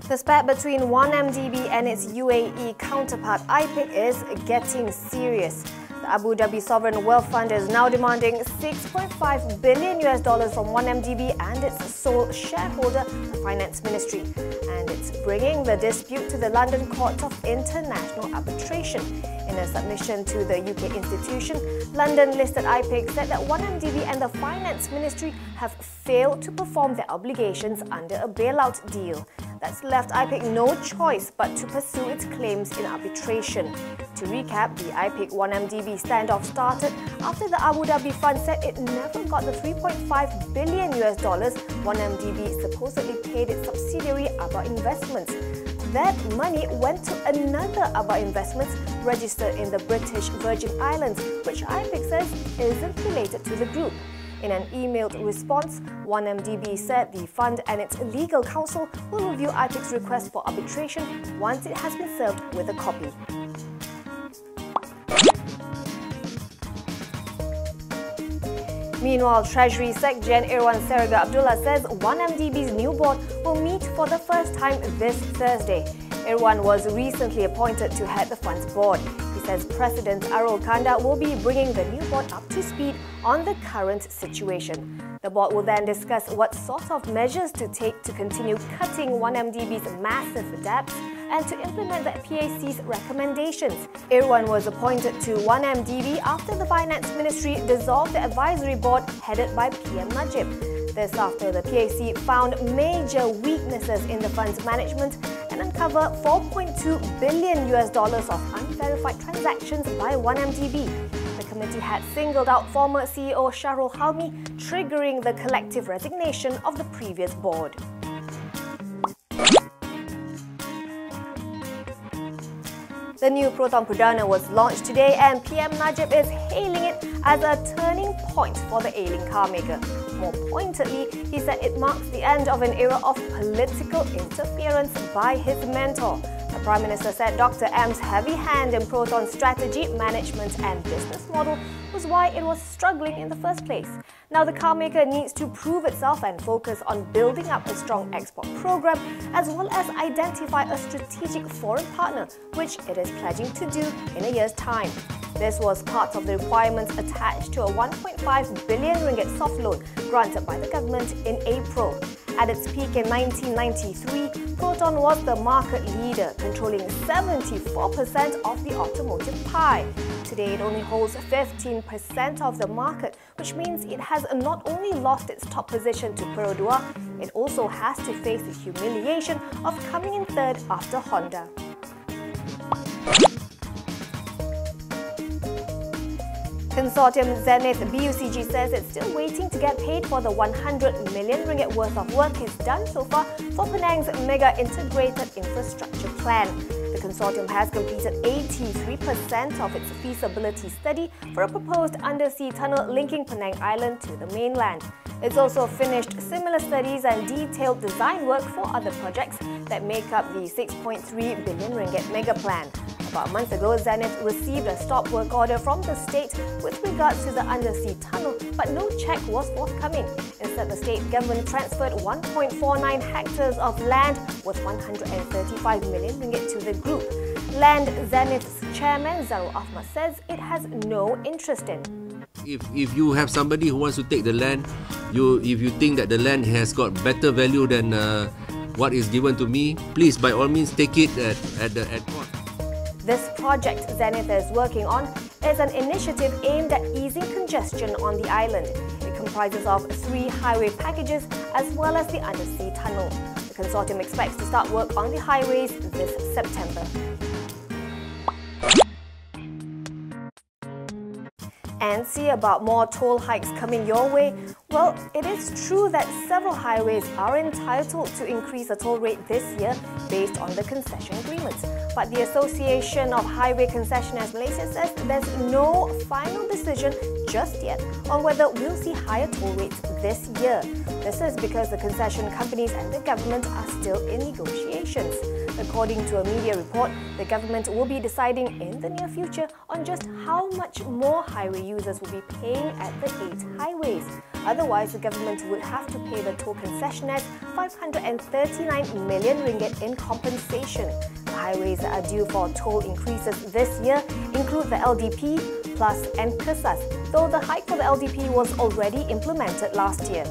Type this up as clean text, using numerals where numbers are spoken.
The spat between 1MDB and its UAE counterpart IPIC is getting serious. The Abu Dhabi Sovereign Wealth Fund is now demanding $6.5 billion from 1MDB and its sole shareholder, the Finance Ministry. And it's bringing the dispute to the London Court of International Arbitration. In a submission to the UK institution, London-listed IPIC said that 1MDB and the Finance Ministry have failed to perform their obligations under a bailout deal. That's left IPIC no choice but to pursue its claims in arbitration. To recap, the IPIC 1MDB standoff started after the Abu Dhabi fund said it never got the $3.5 billion 1MDB supposedly paid its subsidiary Arbitration Investments. That money went to another Arbitration Investments registered in the British Virgin Islands, which IPIC says isn't related to the group. In an emailed response, 1MDB said the fund and its legal counsel will review IPIC's request for arbitration once it has been served with a copy. Meanwhile, Treasury Sec-Gen Irwan Seraga Abdullah says 1MDB's new board will meet for the first time this Thursday. Irwan was recently appointed to head the fund's board. He says President Arul Kanda will be bringing the new board up to speed on the current situation. The board will then discuss what sort of measures to take to continue cutting 1MDB's massive debts and to implement the PAC's recommendations. Irwan was appointed to 1MDB after the Finance Ministry dissolved the advisory board headed by PM Najib. This after the PAC found major weaknesses in the fund's management and uncovered $4.2 billion of unverified transactions by 1MDB. The committee had singled out former CEO Shahrul Halmi, triggering the collective resignation of the previous board. The new Proton Perdana was launched today and PM Najib is hailing it as a turning point for the ailing car maker. More pointedly, he said it marks the end of an era of political interference by his mentor. The Prime Minister said Dr. M's heavy hand in Proton's strategy, management and business model was why it was struggling in the first place. Now the car maker needs to prove itself and focus on building up a strong export program as well as identify a strategic foreign partner, which it is pledging to do in a year's time. This was part of the requirements attached to a 1.5 billion ringgit soft loan granted by the government in April. At its peak in 1993, Proton was the market leader, controlling 74% of the automotive pie. Today, it only holds 15% of the market, which means it has not only lost its top position to Perodua, it also has to face the humiliation of coming in third after Honda. Consortium Zenith BUCG says it's still waiting to get paid for the 100 million ringgit worth of work it's done so far for Penang's mega integrated infrastructure plan. The consortium has completed 83% of its feasibility study for a proposed undersea tunnel linking Penang Island to the mainland. It's also finished similar studies and detailed design work for other projects that make up the 6.3 billion ringgit mega plan. About a month ago, Zenith received a stop work order from the state with regards to the undersea tunnel, but no check was forthcoming. Instead, the state government transferred 1.49 hectares of land worth 135 million ringgit to the group. Land Zenith's chairman, Zarul Ahmad, says it has no interest in. If you have somebody who wants to take the land, if you think that the land has got better value than what is given to me, please by all means take it at court. This project Zenith is working on is an initiative aimed at easing congestion on the island. It comprises of 3 highway packages as well as the undersea tunnel. The consortium expects to start work on the highways this September. And see about more toll hikes coming your way? Well, it is true that several highways are entitled to increase the toll rate this year based on the concession agreements. But the Association of Highway Concessionaires Malaysia says there's no final decision just yet on whether we'll see higher toll rates this year. This is because the concession companies and the government are still in negotiations. According to a media report, the government will be deciding in the near future on just how much more highway users will be paying at the 8 highways. Otherwise, the government would have to pay the toll concessionaires 539 million ringgit in compensation. The highways that are due for toll increases this year include the LDP, Plus and Kesas, though the hike for the LDP was already implemented last year.